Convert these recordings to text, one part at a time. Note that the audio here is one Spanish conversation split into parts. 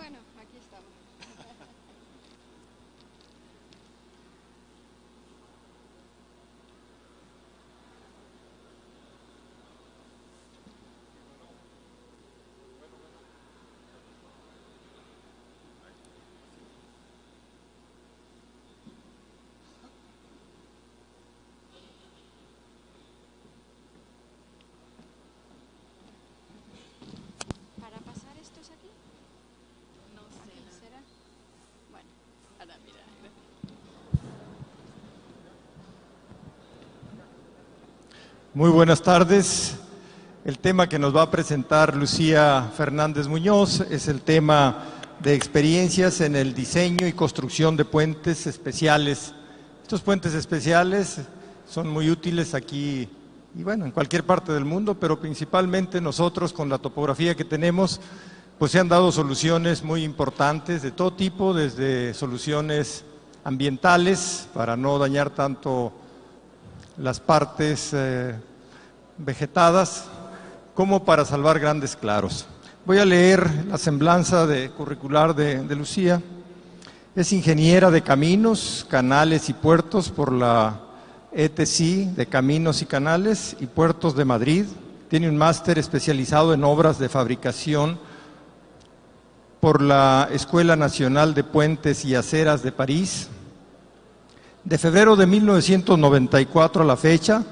Bueno, aquí estamos. ¿Para pasar estos aquí? No sé. ¿Aquí será? Bueno, ahora mira. Muy buenas tardes. El tema que nos va a presentar Lucía Fernández Muñoz es el tema de experiencias en el diseño y construcción de puentes especiales. Estos puentes especiales son muy útiles aquí y bueno, en cualquier parte del mundo, pero principalmente nosotros con la topografía que tenemos, pues se han dado soluciones muy importantes de todo tipo, desde soluciones ambientales para no dañar tanto las partes vegetadas, como para salvar grandes claros. Voy a leer la semblanza curricular de Lucía. Es ingeniera de caminos, canales y puertos por la ETC de Caminos y Canales y Puertos de Madrid. Tiene un máster especializado en obras de fabricación por la Escuela Nacional de Puentes y Aceras de París. De febrero de 1994 a la fecha,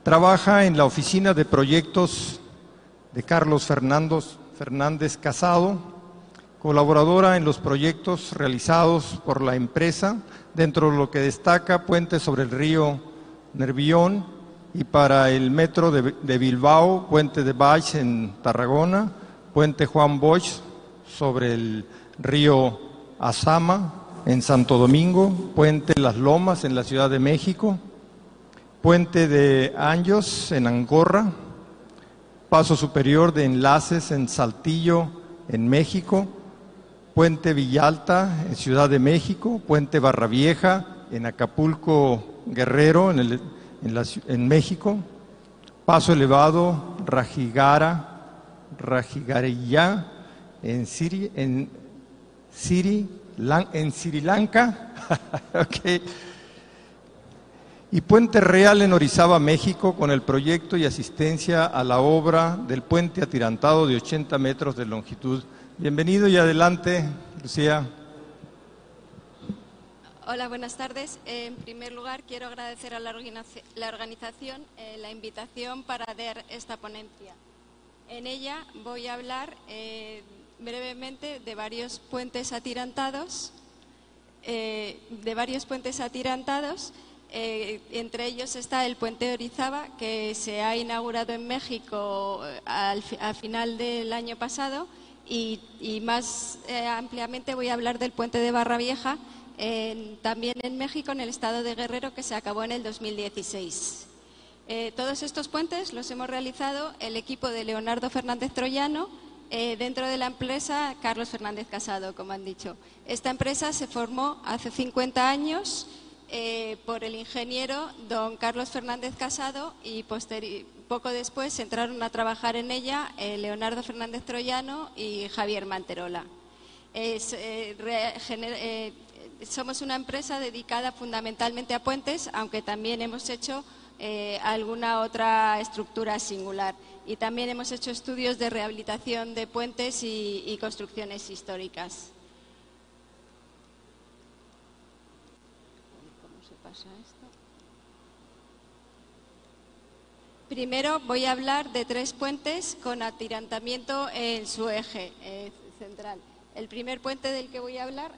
trabaja en la oficina de proyectos de Carlos Fernández Casado, colaboradora en los proyectos realizados por la empresa, dentro de lo que destaca puentes sobre el río Nervión y para el metro de Bilbao, puente de Baix en Tarragona, puente Juan Boix sobre el río Azama en Santo Domingo, puente Las Lomas en la Ciudad de México, puente de Anjos en Angorra, paso superior de enlaces en Saltillo en México, puente Villalta en Ciudad de México, puente Barravieja en Acapulco Guerrero en México, paso elevado Rajigariyá en Sri Lanka, okay. Y Puente Real en Orizaba, México, con el proyecto y asistencia a la obra del puente atirantado de 80 metros de longitud. Bienvenido y adelante, Lucía. Hola, buenas tardes. En primer lugar, quiero agradecer a la organización la invitación para dar esta ponencia. En ella voy a hablar brevemente de varios puentes atirantados, entre ellos está el puente Orizaba, que se ha inaugurado en México al final del año pasado, y más ampliamente voy a hablar del puente de Barravieja, también en México, en el estado de Guerrero, que se acabó en el 2016. Todos estos puentes los hemos realizado el equipo de Leonardo Fernández Troyano, dentro de la empresa Carlos Fernández Casado, como han dicho. Esta empresa se formó hace 50 años por el ingeniero don Carlos Fernández Casado y poco después entraron a trabajar en ella Leonardo Fernández Troyano y Javier Manterola. Somos una empresa dedicada fundamentalmente a puentes, aunque también hemos hecho alguna otra estructura singular, y también hemos hecho estudios de rehabilitación de puentes y construcciones históricas. Primero voy a hablar de 3 puentes con atirantamiento en su eje central. El primer puente del que voy a hablar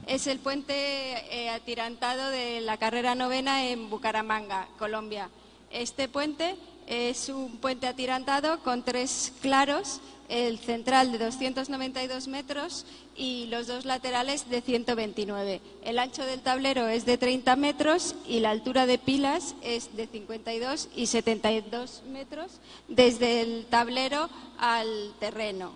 es el puente atirantado de la carrera 9ª en Bucaramanga, Colombia. Este puente es un puente atirantado con 3 claros, el central de 292 metros y los 2 laterales de 129. El ancho del tablero es de 30 metros y la altura de pilas es de 52 y 72 metros desde el tablero al terreno.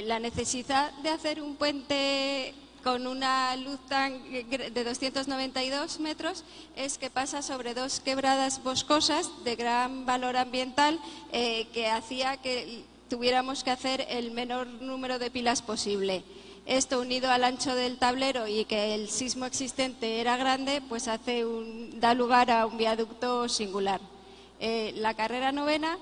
La necesidad de hacer un puente con una luz de 292 metros es que pasa sobre dos quebradas boscosas de gran valor ambiental que hacía que tuviéramos que hacer el menor número de pilas posible. Esto, unido al ancho del tablero y que el sismo existente era grande, pues da lugar a un viaducto singular. La carrera novena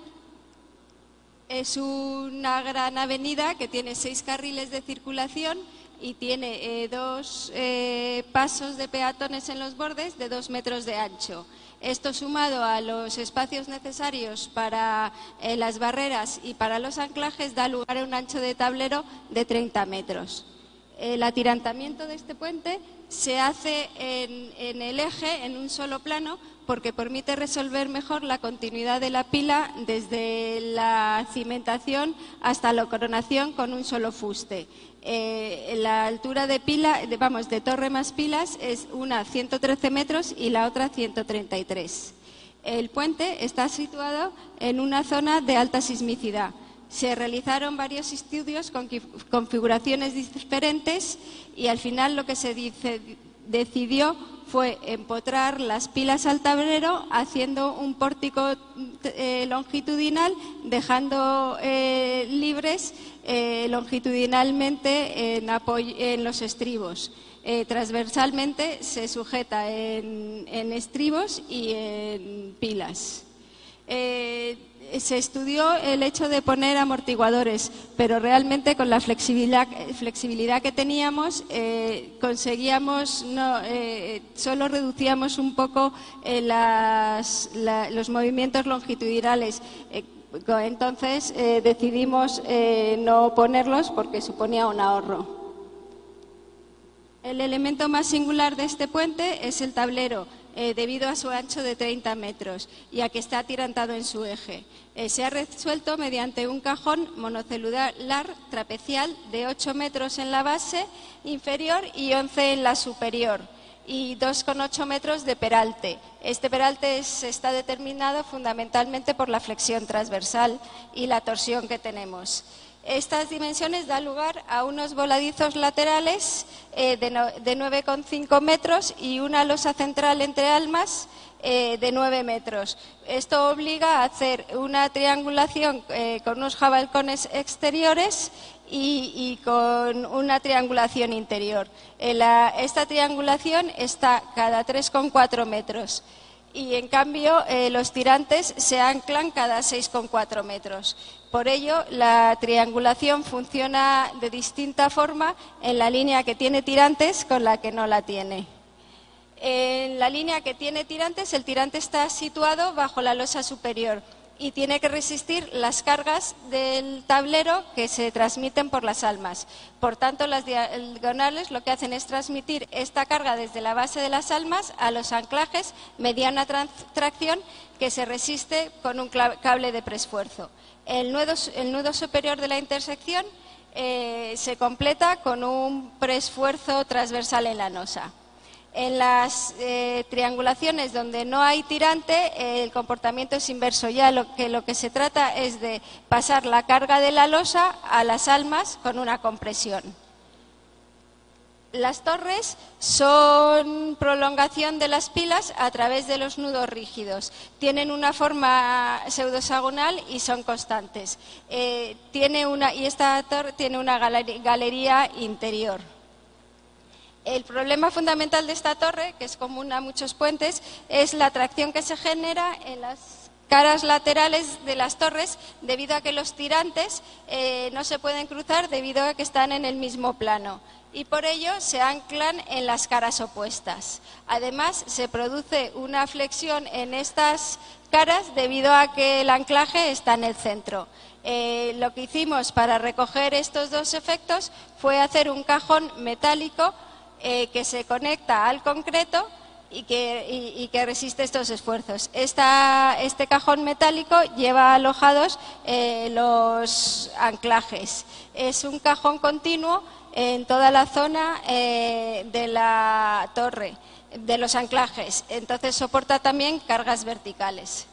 es una gran avenida que tiene 6 carriles de circulación y tiene 2 pasos de peatones en los bordes de 2 metros de ancho. Esto, sumado a los espacios necesarios para las barreras y para los anclajes, da lugar a un ancho de tablero de 30 metros. El atirantamiento de este puente se hace en el eje, en un solo plano, porque permite resolver mejor la continuidad de la pila desde la cimentación hasta la coronación con un solo fuste. La altura de torre más pilas es una 113 metros y la otra 133. El puente está situado en una zona de alta sismicidad. Se realizaron varios estudios con configuraciones diferentes y al final lo que se decidió fue empotrar las pilas al tablero haciendo un pórtico longitudinal, dejando libres longitudinalmente en los estribos. Transversalmente se sujeta en estribos y en pilas. Se estudió el hecho de poner amortiguadores, pero realmente con la flexibilidad que teníamos conseguíamos, solo reducíamos un poco los movimientos longitudinales. Entonces decidimos no ponerlos porque suponía un ahorro. El elemento más singular de este puente es el tablero, debido a su ancho de 30 metros y a que está atirantado en su eje. Se ha resuelto mediante un cajón monocelular trapecial de 8 metros en la base inferior y 11 en la superior, y 2,8 metros de peralte. Este peralte está determinado fundamentalmente por la flexión transversal y la torsión que tenemos. Estas dimensiones dan lugar a unos voladizos laterales de 9,5 metros y una losa central entre almas de 9 metros. Esto obliga a hacer una triangulación con unos jabalcones exteriores y con una triangulación interior. Esta triangulación está cada 3,4 metros. Y en cambio los tirantes se anclan cada 6,4 metros. Por ello, la triangulación funciona de distinta forma en la línea que tiene tirantes con la que no la tiene. En la línea que tiene tirantes, el tirante está situado bajo la losa superior y tiene que resistir las cargas del tablero que se transmiten por las almas. Por tanto, las diagonales lo que hacen es transmitir esta carga desde la base de las almas a los anclajes mediante una tracción que se resiste con un cable de preesfuerzo. El nudo superior de la intersección se completa con un preesfuerzo transversal en la losa. En las triangulaciones donde no hay tirante, el comportamiento es inverso. Ya lo que se trata es de pasar la carga de la losa a las almas con una compresión. Las torres son prolongación de las pilas a través de los nudos rígidos. Tienen una forma pseudohexagonal y son constantes. Esta torre tiene una galería interior. El problema fundamental de esta torre, que es común a muchos puentes, es la tracción que se genera en las caras laterales de las torres debido a que los tirantes no se pueden cruzar debido a que están en el mismo plano y por ello se anclan en las caras opuestas. Además, se produce una flexión en estas caras debido a que el anclaje está en el centro. Lo que hicimos para recoger estos dos efectos fue hacer un cajón metálico que se conecta al concreto y que resiste estos esfuerzos. Este cajón metálico lleva alojados los anclajes. Es un cajón continuo en toda la zona de la torre, de los anclajes. Entonces soporta también cargas verticales.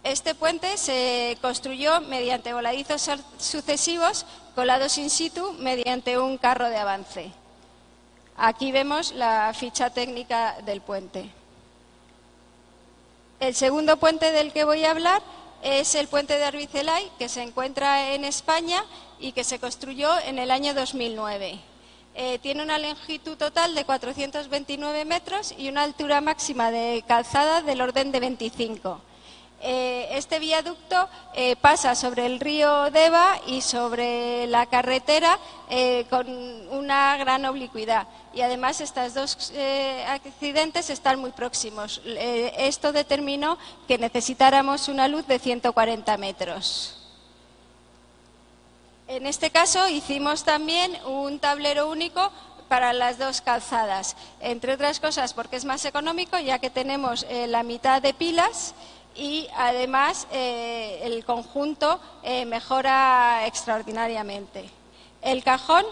Este puente se construyó mediante voladizos sucesivos colados in situ mediante un carro de avance. Aquí vemos la ficha técnica del puente. El segundo puente del que voy a hablar es el puente de Arbicelay, que se encuentra en España y que se construyó en el año 2009. Tiene una longitud total de 429 metros y una altura máxima de calzada del orden de 25. Este viaducto pasa sobre el río Deva y sobre la carretera con una gran oblicuidad. Y además estos dos accidentes están muy próximos. Esto determinó que necesitáramos una luz de 140 metros. En este caso hicimos también un tablero único para las dos calzadas, entre otras cosas porque es más económico, ya que tenemos la mitad de pilas y además el conjunto mejora extraordinariamente. El cajón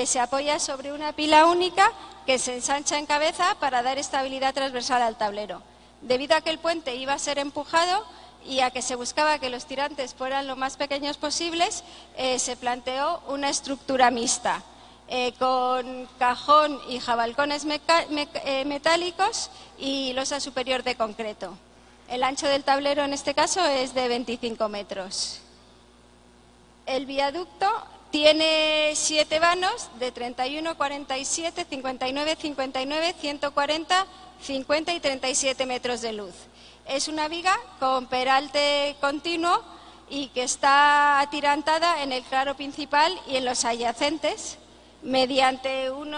se apoya sobre una pila única que se ensancha en cabeza para dar estabilidad transversal al tablero. Debido a que el puente iba a ser empujado y a que se buscaba que los tirantes fueran lo más pequeños posibles, se planteó una estructura mixta, con cajón y jabalcones metálicos y losa superior de concreto. El ancho del tablero en este caso es de 25 metros. El viaducto tiene 7 vanos de 31, 47, 59, 59, 140, 50 y 37 metros de luz. Es una viga con peralte continuo y que está atirantada en el claro principal y en los adyacentes mediante un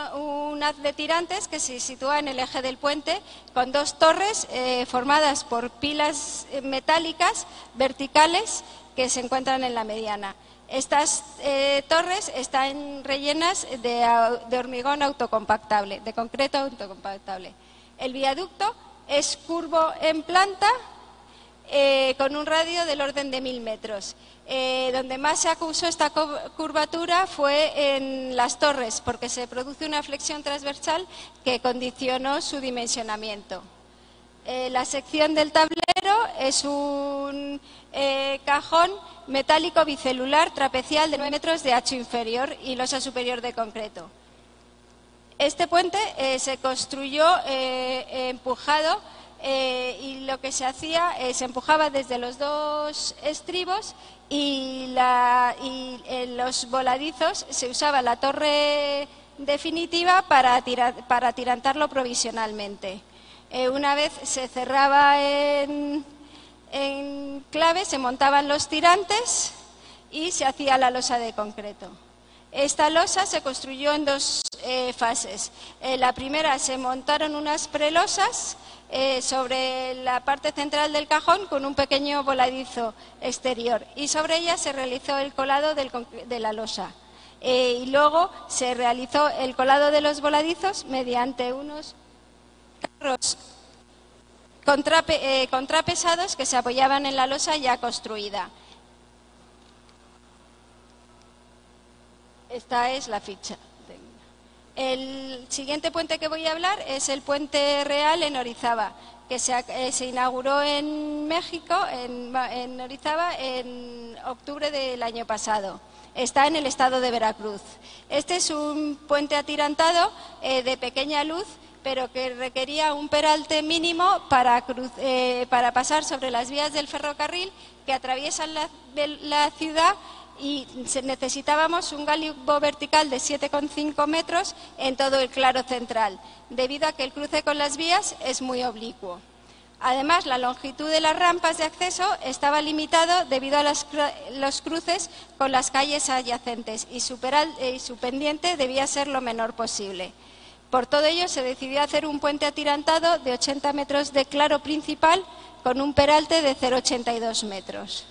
haz de tirantes que se sitúa en el eje del puente con dos torres formadas por pilas metálicas verticales que se encuentran en la mediana. Estas torres están rellenas de hormigón autocompactable, de concreto autocompactable. El viaducto es curvo en planta con un radio del orden de 1000 metros. Donde más se acusó esta curvatura fue en las torres, porque se produce una flexión transversal que condicionó su dimensionamiento. La sección del tablero es un cajón metálico bicelular trapecial de 9 metros de ancho inferior y losa superior de concreto. Este puente se construyó empujado y lo que se hacía se empujaba desde los dos estribos y en los voladizos se usaba la torre definitiva para atirantarlo provisionalmente. Una vez se cerraba en clave, se montaban los tirantes y se hacía la losa de concreto. Esta losa se construyó en dos fases. La primera se montaron unas prelosas sobre la parte central del cajón con un pequeño voladizo exterior y sobre ella se realizó el colado de la losa. Y luego se realizó el colado de los voladizos mediante unos carros contrapesados que se apoyaban en la losa ya construida. Esta es la ficha. El siguiente puente que voy a hablar es el Puente Real en Orizaba, que se inauguró en México, en Orizaba, en octubre del año pasado. Está en el estado de Veracruz. Este es un puente atirantado de pequeña luz, pero que requería un peralte mínimo para pasar sobre las vías del ferrocarril que atraviesan la ciudad, y necesitábamos un galibo vertical de 7,5 metros en todo el claro central, debido a que el cruce con las vías es muy oblicuo. Además, la longitud de las rampas de acceso estaba limitado debido a los cruces con las calles adyacentes y su pendiente debía ser lo menor posible. Por todo ello, se decidió hacer un puente atirantado de 80 metros de claro principal con un peralte de 0,82 metros.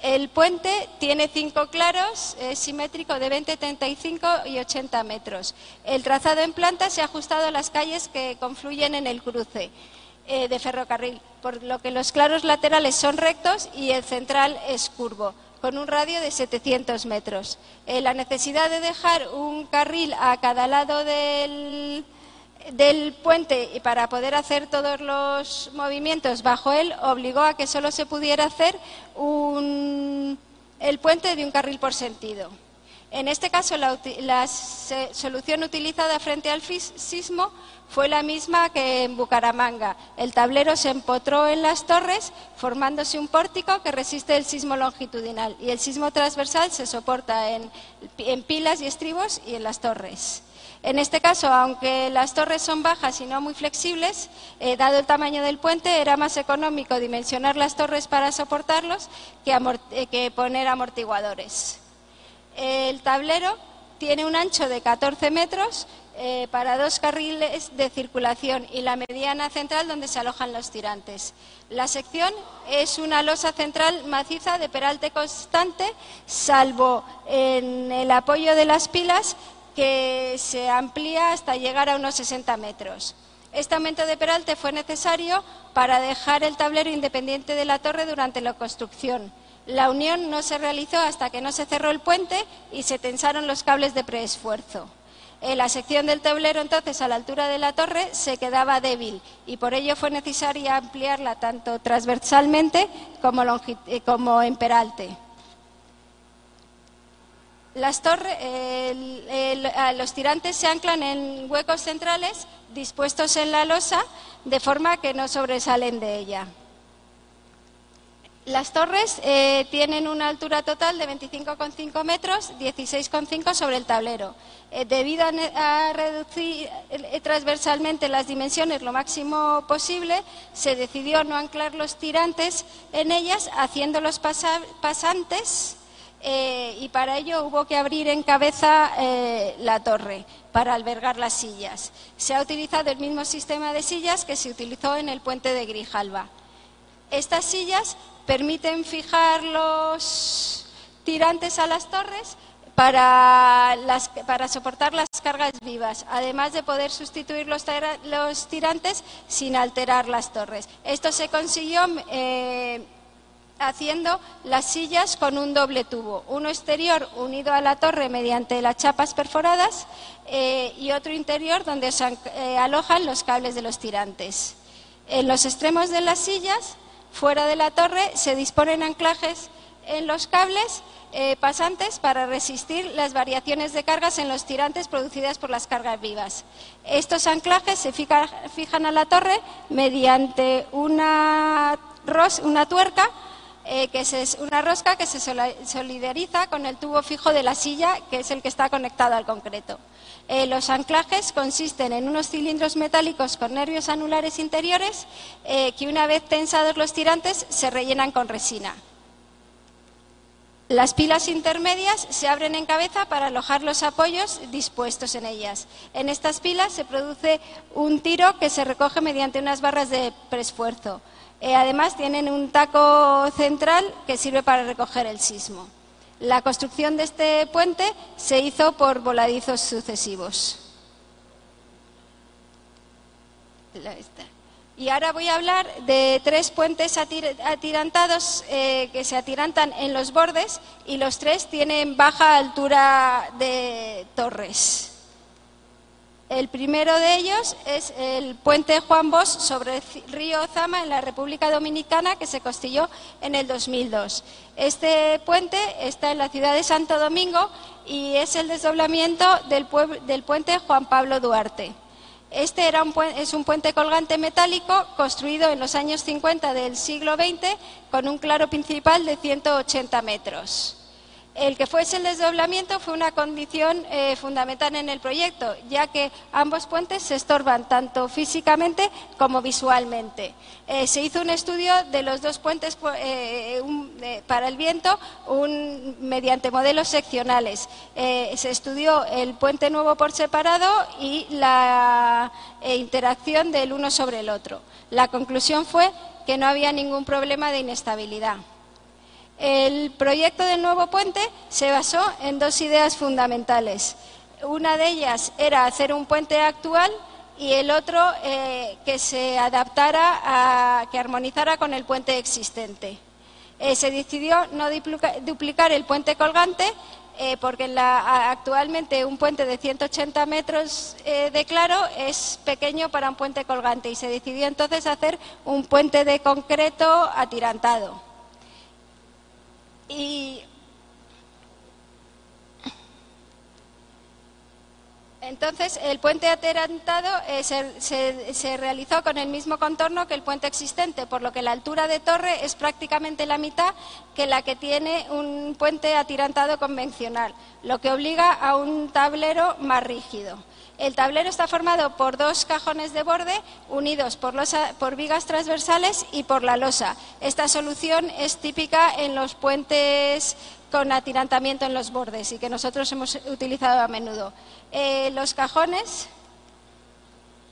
El puente tiene 5 claros, es simétrico de 20, 35 y 80 metros. El trazado en planta se ha ajustado a las calles que confluyen en el cruce de ferrocarril, por lo que los claros laterales son rectos y el central es curvo, con un radio de 700 metros. La necesidad de dejar un carril a cada lado del del puente, y para poder hacer todos los movimientos bajo él, obligó a que solo se pudiera hacer el puente de un carril por sentido. En este caso, la solución utilizada frente al sismo fue la misma que en Bucaramanga. El tablero se empotró en las torres, formándose un pórtico que resiste el sismo longitudinal, y el sismo transversal se soporta en pilas y estribos y en las torres. En este caso, aunque las torres son bajas y no muy flexibles, dado el tamaño del puente, era más económico dimensionar las torres para soportarlos que poner amortiguadores. El tablero tiene un ancho de 14 metros para 2 carriles de circulación y la mediana central donde se alojan los tirantes. La sección es una losa central maciza de peralte constante, salvo en el apoyo de las pilas, que se amplía hasta llegar a unos 60 metros. Este aumento de peralte fue necesario para dejar el tablero independiente de la torre durante la construcción. La unión no se realizó hasta que no se cerró el puente y se tensaron los cables de preesfuerzo. La sección del tablero, entonces, a la altura de la torre se quedaba débil y por ello fue necesario ampliarla tanto transversalmente como en peralte. Los tirantes se anclan en huecos centrales dispuestos en la losa de forma que no sobresalen de ella. Las torres tienen una altura total de 25,5 metros, 16,5 sobre el tablero. Debido a reducir transversalmente las dimensiones lo máximo posible, se decidió no anclar los tirantes en ellas, haciéndolos pasantes, y para ello hubo que abrir en cabeza la torre para albergar las sillas. Se ha utilizado el mismo sistema de sillas que se utilizó en el puente de Grijalba. Estas sillas permiten fijar los tirantes a las torres para soportar las cargas vivas, además de poder sustituir los tirantes sin alterar las torres. Esto se consiguió haciendo las sillas con un doble tubo, uno exterior unido a la torre mediante las chapas perforadas y otro interior donde se alojan los cables de los tirantes. En los extremos de las sillas, fuera de la torre, se disponen anclajes en los cables pasantes para resistir las variaciones de cargas en los tirantes producidas por las cargas vivas. Estos anclajes se fijan a la torre mediante una tuerca, una rosca que se solidariza con el tubo fijo de la silla, que es el que está conectado al concreto. Los anclajes consisten en unos cilindros metálicos con nervios anulares interiores que, una vez tensados los tirantes, se rellenan con resina. Las pilas intermedias se abren en cabeza para alojar los apoyos dispuestos en ellas. En estas pilas se produce un tiro que se recoge mediante unas barras de preesfuerzo. Además, tienen un taco central que sirve para recoger el sismo. La construcción de este puente se hizo por voladizos sucesivos. Y ahora voy a hablar de 3 puentes atirantados que se atirantan en los bordes, y los 3 tienen baja altura de torres. El primero de ellos es el puente Juan Bosch sobre el río Zama en la República Dominicana, que se construyó en el 2002. Este puente está en la ciudad de Santo Domingo y es el desdoblamiento del puente Juan Pablo Duarte. Este es un puente colgante metálico construido en los años 50 del siglo XX con un claro principal de 180 metros. El que fuese el desdoblamiento fue una condición fundamental en el proyecto, ya que ambos puentes se estorban tanto físicamente como visualmente. Se hizo un estudio de los 2 puentes para el viento mediante modelos seccionales. Se estudió el puente nuevo por separado y la interacción del uno sobre el otro. La conclusión fue que no había ningún problema de inestabilidad. El proyecto del nuevo puente se basó en 2 ideas fundamentales. Una de ellas era hacer un puente actual y el otro que se adaptara, que armonizara con el puente existente. Se decidió no duplicar el puente colgante porque actualmente un puente de 180 metros de claro es pequeño para un puente colgante, y se decidió entonces hacer un puente de concreto atirantado. Y entonces, el puente atirantado se realizó con el mismo contorno que el puente existente, por lo que la altura de torre es prácticamente la mitad que la que tiene un puente atirantado convencional, lo que obliga a un tablero más rígido. El tablero está formado por dos cajones de borde unidos por vigas transversales y por la losa. Esta solución es típica en los puentes con atirantamiento en los bordes y que nosotros hemos utilizado a menudo. Los cajones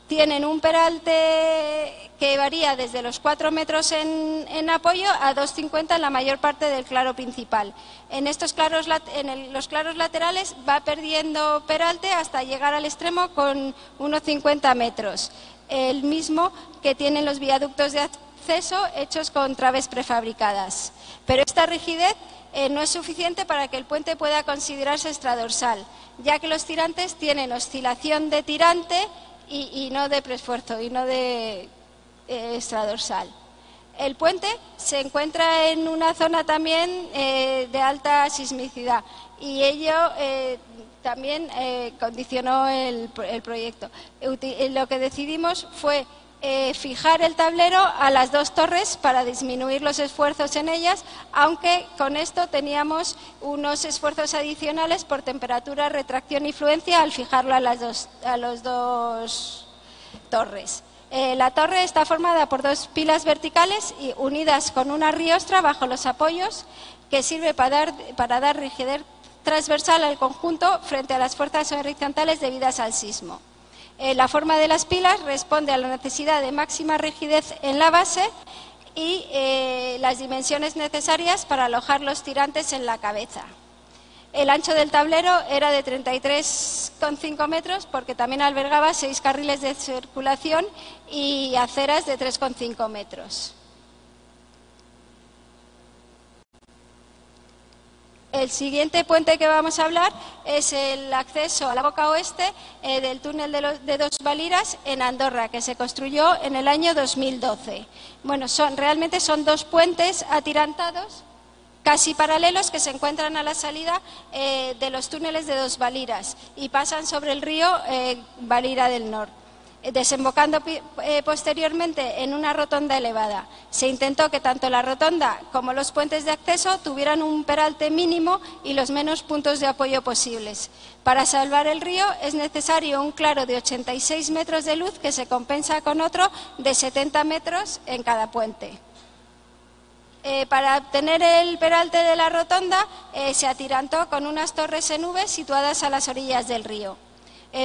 tienen un peralte que varía desde los 4 metros en apoyo a 2,50 en la mayor parte del claro principal. En los claros laterales va perdiendo peralte hasta llegar al extremo con unos 50 metros, el mismo que tienen los viaductos de acceso hechos con traves prefabricadas. Pero esta rigidez no es suficiente para que el puente pueda considerarse extradorsal, ya que los tirantes tienen oscilación de tirante y no de preesfuerzo y no de extradorsal. El puente se encuentra en una zona también de alta sismicidad, y ello también condicionó el proyecto. Lo que decidimos fue fijar el tablero a las dos torres para disminuir los esfuerzos en ellas, aunque con esto teníamos unos esfuerzos adicionales por temperatura, retracción y fluencia al fijarlo a las dos torres. La torre está formada por dos pilas verticales y unidas con una riostra bajo los apoyos, que sirve para dar rigidez transversal al conjunto frente a las fuerzas horizontales debidas al sismo. La forma de las pilas responde a la necesidad de máxima rigidez en la base y las dimensiones necesarias para alojar los tirantes en la cabeza. El ancho del tablero era de 33,5 metros porque también albergaba 6 carriles de circulación y aceras de 3,5 metros. El siguiente puente que vamos a hablar es el acceso a la boca oeste del túnel de Dos Valiras en Andorra, que se construyó en el año 2012. Bueno, realmente son dos puentes atirantados, casi paralelos, que se encuentran a la salida de los túneles de Dos Valiras y pasan sobre el río Valira del Nord, desembocando posteriormente en una rotonda elevada. Se intentó que tanto la rotonda como los puentes de acceso tuvieran un peralte mínimo y los menos puntos de apoyo posibles. Para salvar el río es necesario un claro de 86 metros de luz que se compensa con otro de 70 metros en cada puente. Para obtener el peralte de la rotonda se atirantó con unas torres en V situadas a las orillas del río.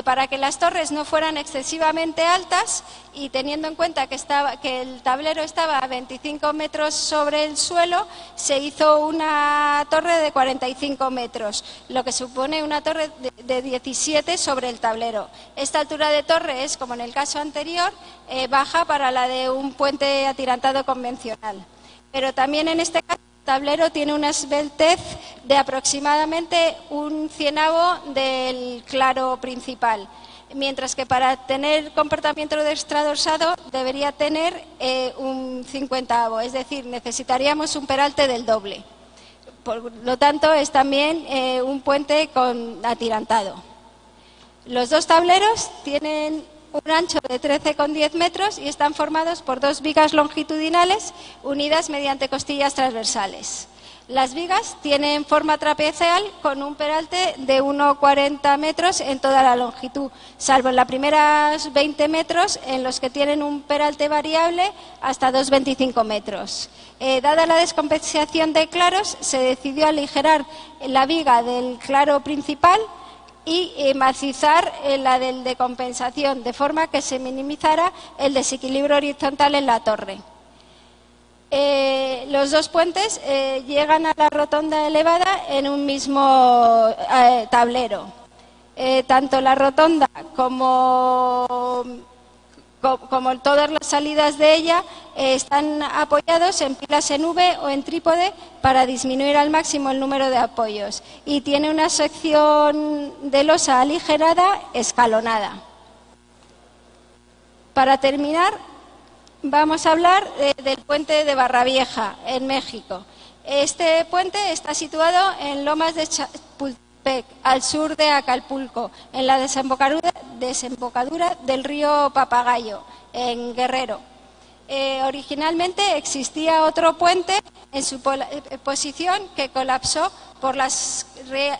Para que las torres no fueran excesivamente altas y teniendo en cuenta que el tablero estaba a 25 metros sobre el suelo, se hizo una torre de 45 metros, lo que supone una torre de 17 sobre el tablero. Esta altura de torre es, como en el caso anterior, baja para la de un puente atirantado convencional. Pero también en este caso el tablero tiene una esbeltez de aproximadamente un cienavo del claro principal, mientras que para tener comportamiento de extradorsado debería tener un 50avo, es decir, necesitaríamos un peralte del doble. Por lo tanto, es también un puente atirantado. Los dos tableros tienen un ancho de 13,10 metros y están formados por dos vigas longitudinales unidas mediante costillas transversales. Las vigas tienen forma trapezial con un peralte de 1,40 metros en toda la longitud, salvo en los primeros 20 metros en los que tienen un peralte variable hasta 2,25 metros. Dada la descompensación de claros, se decidió aligerar la viga del claro principal y macizar la del de compensación, de forma que se minimizara el desequilibrio horizontal en la torre. Los dos puentes llegan a la rotonda elevada en un mismo tablero. Tanto la rotonda como como todas las salidas de ella, están apoyados en pilas en V o en trípode para disminuir al máximo el número de apoyos. Y tiene una sección de losa aligerada escalonada. Para terminar, vamos a hablar del puente de Barravieja, en México. Este puente está situado en Lomas de Chapultepec, al sur de Acapulco, en la desembocadura del río Papagayo, en Guerrero. Originalmente existía otro puente en su posición que colapsó por las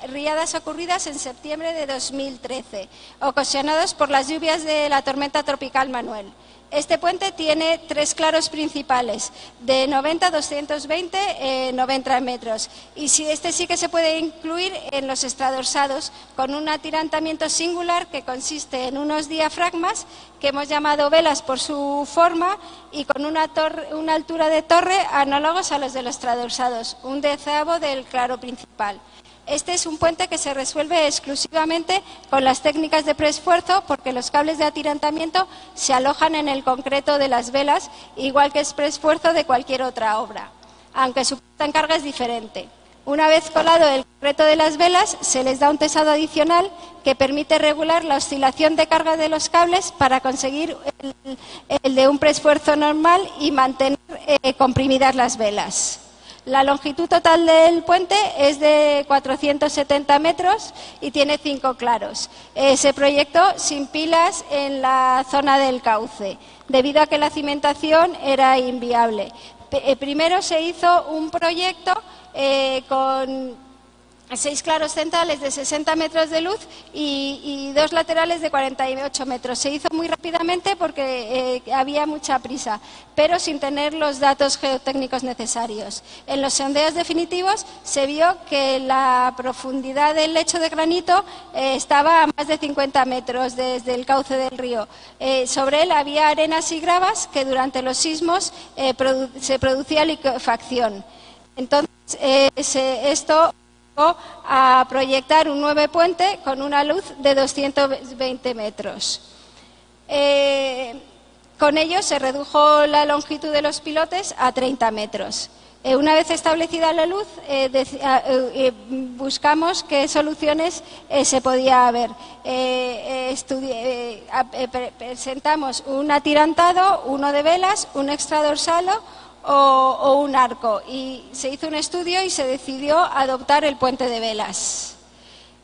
riadas ocurridas en septiembre de 2013, ocasionadas por las lluvias de la tormenta tropical Manuel. Este puente tiene 3 claros principales, de 90 a 220, 90 metros. Y este sí que se puede incluir en los extradorsados, con un atirantamiento singular que consiste en unos diafragmas, que hemos llamado velas por su forma, y con una altura de torre análogos a los de los extradorsados, 1/10 del claro principal. Este es un puente que se resuelve exclusivamente con las técnicas de preesfuerzo, porque los cables de atirantamiento se alojan en el concreto de las velas, igual que es preesfuerzo de cualquier otra obra, aunque su puesta en carga es diferente. Una vez colado el concreto de las velas, se les da un tesado adicional que permite regular la oscilación de carga de los cables para conseguir el de un preesfuerzo normal y mantener comprimidas las velas. La longitud total del puente es de 470 metros y tiene 5 claros. Se proyectó sin pilas en la zona del cauce, debido a que la cimentación era inviable. Primero se hizo un proyecto con 6 claros centrales de 60 metros de luz y 2 laterales de 48 metros. Se hizo muy rápidamente porque había mucha prisa, pero sin tener los datos geotécnicos necesarios. En los sondeos definitivos se vio que la profundidad del lecho de granito estaba a más de 50 metros desde el cauce del río. Sobre él había arenas y gravas que durante los sismos se producía liquefacción. Entonces, esto a proyectar un nuevo puente con una luz de 220 metros. Con ello se redujo la longitud de los pilotes a 30 metros. Una vez establecida la luz, buscamos qué soluciones se podía haber. Presentamos un atirantado, uno de velas, un extradorsalo o un arco, y se hizo un estudio y se decidió adoptar el puente de velas.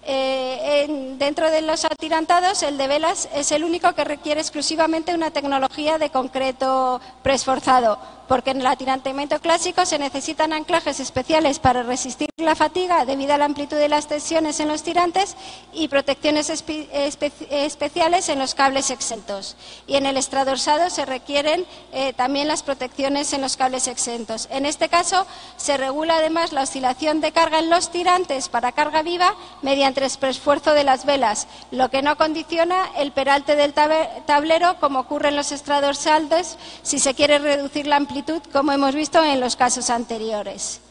Dentro de los atirantados, el de velas es el único que requiere exclusivamente una tecnología de concreto preesforzado, porque en el atirantamiento clásico se necesitan anclajes especiales para resistir la fatiga debido a la amplitud de las tensiones en los tirantes y protecciones especiales en los cables exentos. Y en el extradorsado se requieren también las protecciones en los cables exentos. En este caso se regula además la oscilación de carga en los tirantes para carga viva mediante el preesfuerzo de las velas, lo que no condiciona el peralte del tablero, como ocurre en los extradorsales si se quiere reducir la amplitud, como hemos visto en los casos anteriores.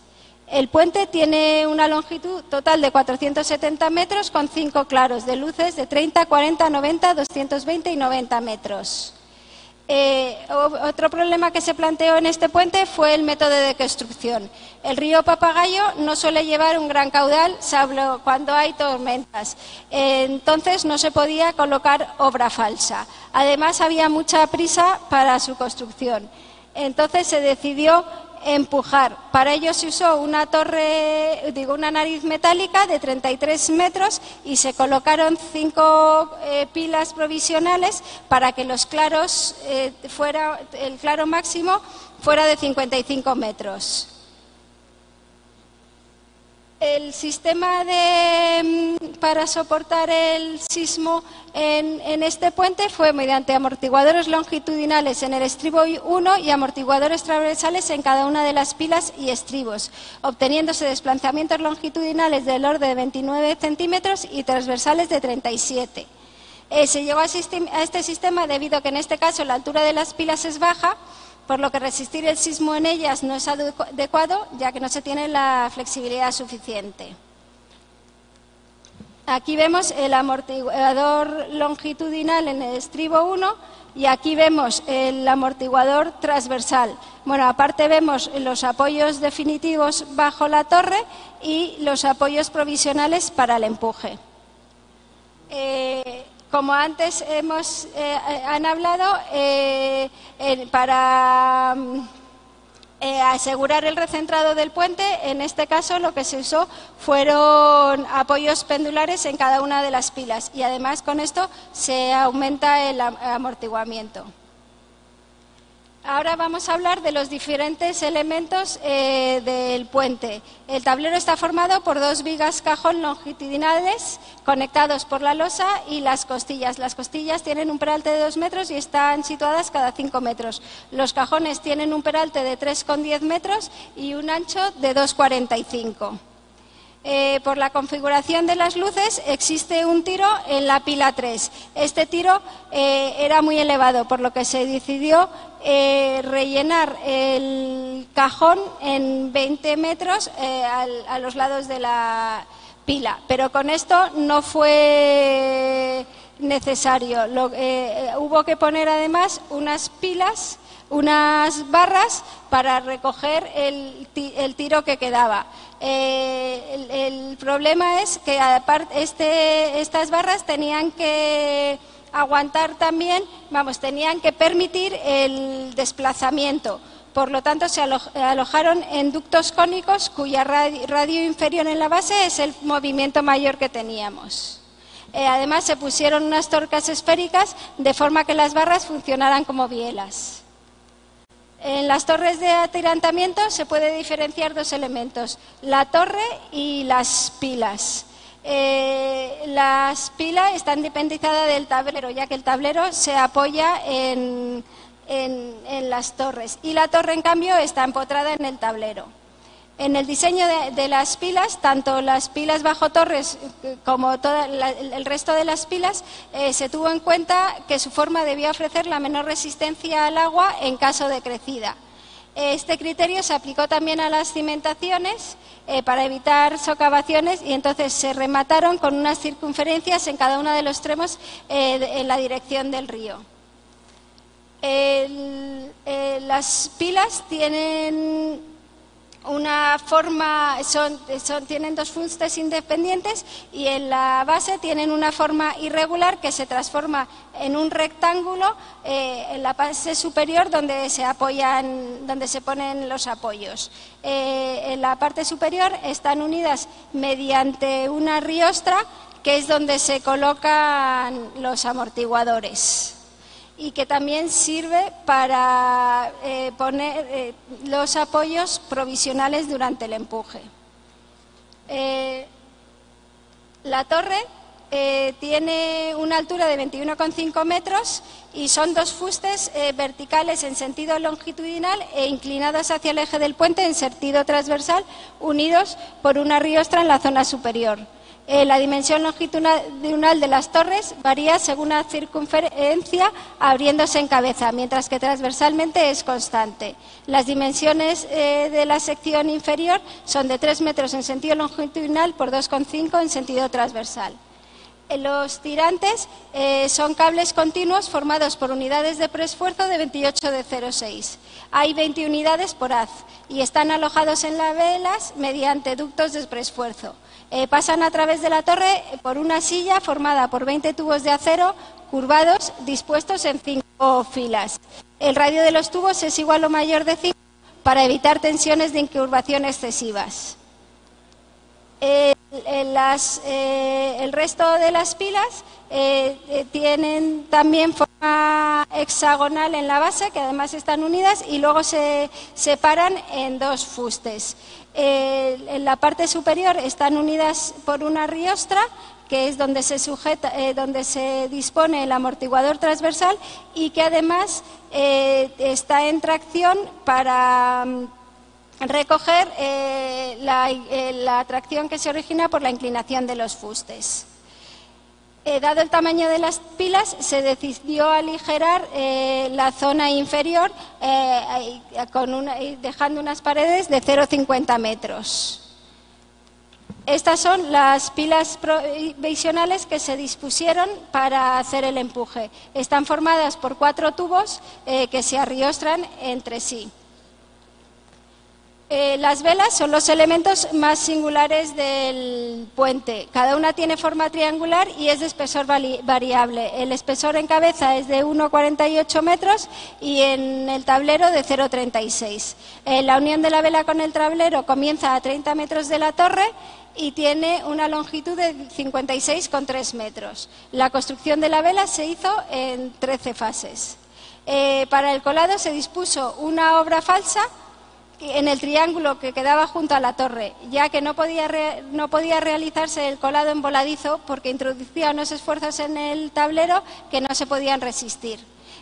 El puente tiene una longitud total de 470 metros con 5 claros de luces de 30, 40, 90, 220 y 90 metros. Otro problema que se planteó en este puente fue el método de construcción. El río Papagayo no suele llevar un gran caudal, salvo cuando hay tormentas. Entonces no se podía colocar obra falsa. Además había mucha prisa para su construcción. Entonces se decidió empujar. Para ello se usó una nariz metálica de 33 metros y se colocaron 5 pilas provisionales para que los claros el claro máximo fuera de 55 metros. El sistema para soportar el sismo en este puente fue mediante amortiguadores longitudinales en el estribo 1 y amortiguadores transversales en cada una de las pilas y estribos, obteniéndose desplazamientos longitudinales del orden de 29 centímetros y transversales de 37. Se llegó a este sistema debido a que en este caso la altura de las pilas es baja, por lo que resistir el sismo en ellas no es adecuado, ya que no se tiene la flexibilidad suficiente. Aquí vemos el amortiguador longitudinal en el estribo 1 y aquí vemos el amortiguador transversal. Bueno, aparte vemos los apoyos definitivos bajo la torre y los apoyos provisionales para el empuje. Como antes han hablado, para asegurar el recentrado del puente, en este caso lo que se usó fueron apoyos pendulares en cada una de las pilas y además con esto se aumenta el amortiguamiento. Ahora vamos a hablar de los diferentes elementos del puente. El tablero está formado por 2 vigas cajón longitudinales conectados por la losa y las costillas. Las costillas tienen un peralte de 2 metros y están situadas cada 5 metros. Los cajones tienen un peralte de 3,10 metros y un ancho de 2,45. Por la configuración de las luces existe un tiro en la pila 3. Este tiro era muy elevado, por lo que se decidió rellenar el cajón en 20 metros a los lados de la pila. Pero con esto no fue necesario. Hubo que poner además unas pilas, unas barras para recoger el tiro que quedaba. El problema es que estas barras tenían que aguantar también, tenían que permitir el desplazamiento. Por lo tanto, se alojaron en ductos cónicos cuya radio inferior en la base es el movimiento mayor que teníamos. Además, se pusieron unas torcas esféricas de forma que las barras funcionaran como bielas. En las torres de atirantamiento se puede diferenciar 2 elementos, la torre y las pilas. Las pilas están independizadas del tablero, ya que el tablero se apoya en las torres y la torre, en cambio, está empotrada en el tablero. En el diseño de las pilas, tanto las pilas bajo torres como el resto de las pilas, se tuvo en cuenta que su forma debía ofrecer la menor resistencia al agua en caso de crecida. Este criterio se aplicó también a las cimentaciones para evitar socavaciones y entonces se remataron con unas circunferencias en cada uno de los extremos en la dirección del río. Las pilas tienen una forma, tienen 2 fustes independientes y en la base tienen una forma irregular que se transforma en un rectángulo en la base superior donde se ponen los apoyos. En la parte superior están unidas mediante una riostra, que es donde se colocan los amortiguadores, y que también sirve para poner los apoyos provisionales durante el empuje. La torre tiene una altura de 21,5 metros y son 2 fustes verticales en sentido longitudinal e inclinados hacia el eje del puente en sentido transversal, unidos por una riostra en la zona superior. La dimensión longitudinal de las torres varía según la circunferencia abriéndose en cabeza, mientras que transversalmente es constante. Las dimensiones de la sección inferior son de 3 metros en sentido longitudinal por 2,5 en sentido transversal. Los tirantes son cables continuos formados por unidades de preesfuerzo de 28 de 0,6. Hay 20 unidades por haz y están alojados en las velas mediante ductos de preesfuerzo. Pasan a través de la torre por una silla formada por 20 tubos de acero curvados dispuestos en 5 filas. El radio de los tubos es igual o mayor de 5 para evitar tensiones de incurvación excesivas. El resto de las pilas tienen también forma hexagonal en la base, que además están unidas y luego se separan en 2 fustes. En la parte superior están unidas por una riostra, que es donde se dispone el amortiguador transversal y que además está en tracción para recoger la tracción que se origina por la inclinación de los fustes. Dado el tamaño de las pilas, se decidió aligerar la zona inferior dejando unas paredes de 0,50 metros. Estas son las pilas provisionales que se dispusieron para hacer el empuje. Están formadas por 4 tubos que se arriostran entre sí. Las velas son los elementos más singulares del puente. Cada una tiene forma triangular y es de espesor variable. El espesor en cabeza es de 1,48 metros y en el tablero de 0,36. La unión de la vela con el tablero comienza a 30 metros de la torre y tiene una longitud de 56,3 metros. La construcción de la vela se hizo en 13 fases. Para el colado se dispuso una obra falsa en el triángulo que quedaba junto a la torre, ya que no podía realizarse el colado en voladizo porque introducía unos esfuerzos en el tablero que no se podían resistir.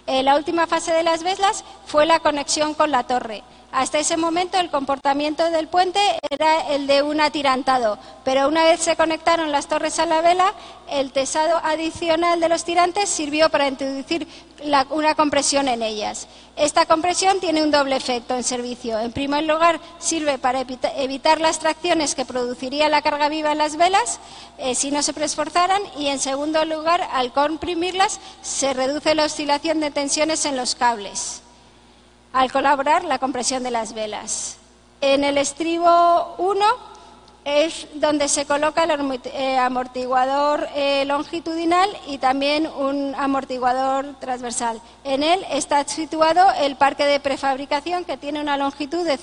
La última fase de las velas fue la conexión con la torre. Hasta ese momento el comportamiento del puente era el de un atirantado, pero una vez se conectaron las torres a la vela, el tesado adicional de los tirantes sirvió para introducir una compresión en ellas. Esta compresión tiene un doble efecto en servicio. En primer lugar, sirve para evitar las tracciones que produciría la carga viva en las velas si no se preesforzaran, y en segundo lugar, al comprimirlas, se reduce la oscilación de tensiones en los cables al colaborar la compresión de las velas. En el estribo 1 es donde se coloca el amortiguador longitudinal y también un amortiguador transversal. En él está situado el parque de prefabricación, que tiene una longitud de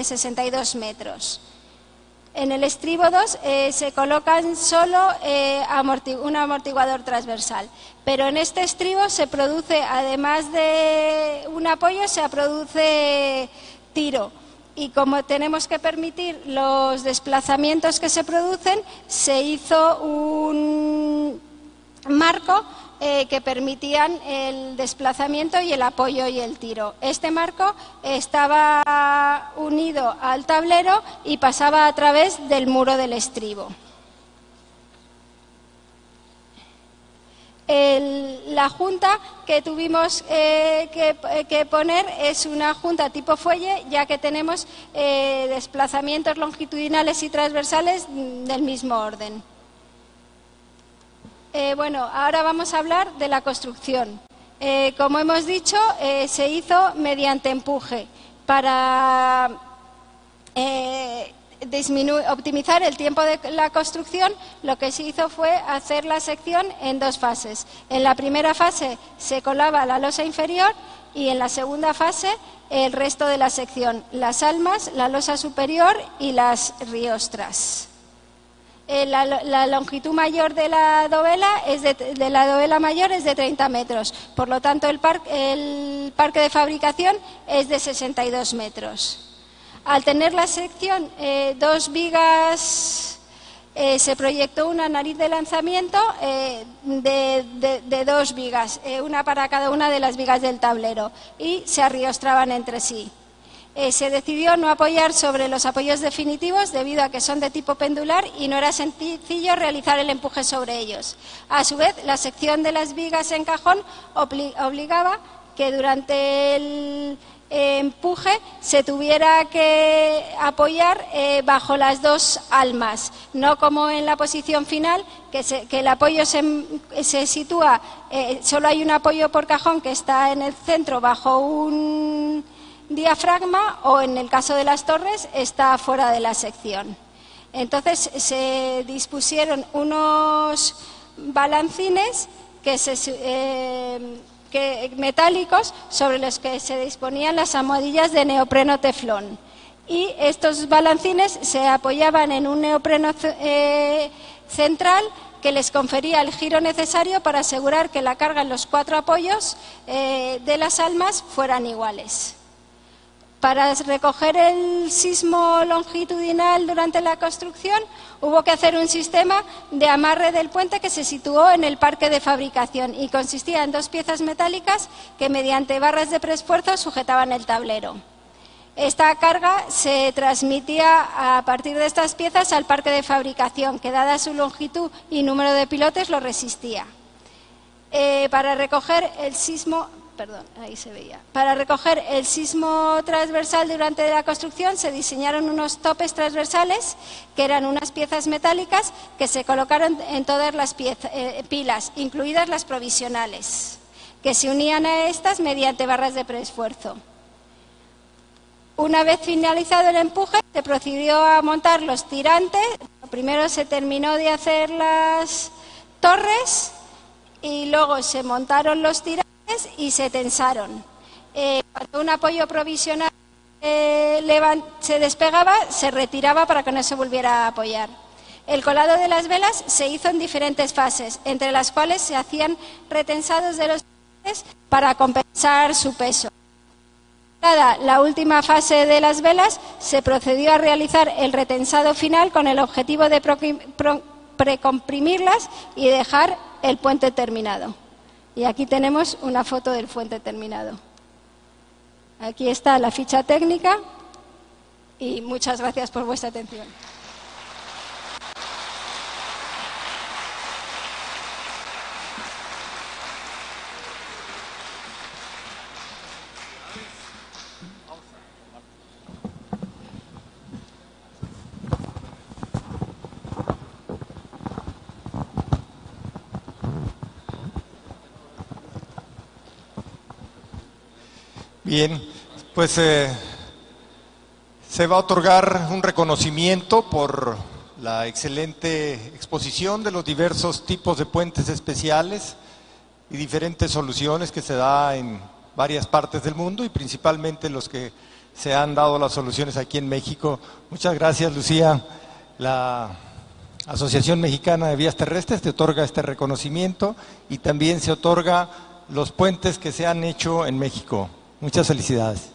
62 metros. En el estribo 2 se colocan solo un amortiguador transversal, pero en este estribo se produce, además de un apoyo, se produce tiro. Y como tenemos que permitir los desplazamientos que se producen, se hizo un marco que permitían el desplazamiento y el apoyo y el tiro. Este marco estaba unido al tablero y pasaba a través del muro del estribo. La junta que tuvimos que poner es una junta tipo fuelle, ya que tenemos desplazamientos longitudinales y transversales del mismo orden. Bueno, ahora vamos a hablar de la construcción. Como hemos dicho, se hizo mediante empuje para optimizar el tiempo de la construcción. Lo que se hizo fue hacer la sección en 2 fases. En la primera fase se colaba la losa inferior y en la segunda fase el resto de la sección, las almas, la losa superior y las riostras. La longitud mayor de la dovela mayor es de 30 metros, por lo tanto el parque de fabricación es de 62 metros. Al tener la sección 2 vigas, se proyectó una nariz de lanzamiento de 2 vigas, una para cada una de las vigas del tablero, y se arriostraban entre sí. Se decidió no apoyar sobre los apoyos definitivos debido a que son de tipo pendular y no era sencillo realizar el empuje sobre ellos. A su vez, la sección de las vigas en cajón obligaba que durante el empuje se tuviera que apoyar bajo las 2 almas, no como en la posición final, que el apoyo se sitúa, solo hay un apoyo por cajón que está en el centro bajo un diafragma, o en el caso de las torres está fuera de la sección. Entonces se dispusieron unos balancines metálicos sobre los que se disponían las almohadillas de neopreno teflón, y estos balancines se apoyaban en un neopreno central que les confería el giro necesario para asegurar que la carga en los 4 apoyos de las almas fueran iguales. Para recoger el sismo longitudinal durante la construcción, hubo que hacer un sistema de amarre del puente que se situó en el parque de fabricación y consistía en 2 piezas metálicas que mediante barras de preesfuerzo sujetaban el tablero. Esta carga se transmitía a partir de estas piezas al parque de fabricación, que dada su longitud y número de pilotes lo resistía. Para recoger el sismo perdón, ahí se veía. Para recoger el sismo transversal durante la construcción se diseñaron unos topes transversales, que eran unas piezas metálicas que se colocaron en todas las pilas, incluidas las provisionales, que se unían a estas mediante barras de preesfuerzo. Una vez finalizado el empuje, se procedió a montar los tirantes. Primero se terminó de hacer las torres y luego se montaron los tirantes y se tensaron. Cuando un apoyo provisional se despegaba, se retiraba para que no se volviera a apoyar. El colado de las velas se hizo en diferentes fases, entre las cuales se hacían retensados de los tirantes para compensar su peso. La última fase de las velas, se procedió a realizar el retensado final con el objetivo de precomprimirlas y dejar el puente terminado. Y aquí tenemos una foto del puente terminado. Aquí está la ficha técnica y muchas gracias por vuestra atención. Bien, pues se va a otorgar un reconocimiento por la excelente exposición de los diversos tipos de puentes especiales y diferentes soluciones que se da en varias partes del mundo y principalmente los que se han dado las soluciones aquí en México. Muchas gracias, Lucía. La Asociación Mexicana de Vías Terrestres te otorga este reconocimiento y también se otorga los puentes que se han hecho en México. Muchas felicidades.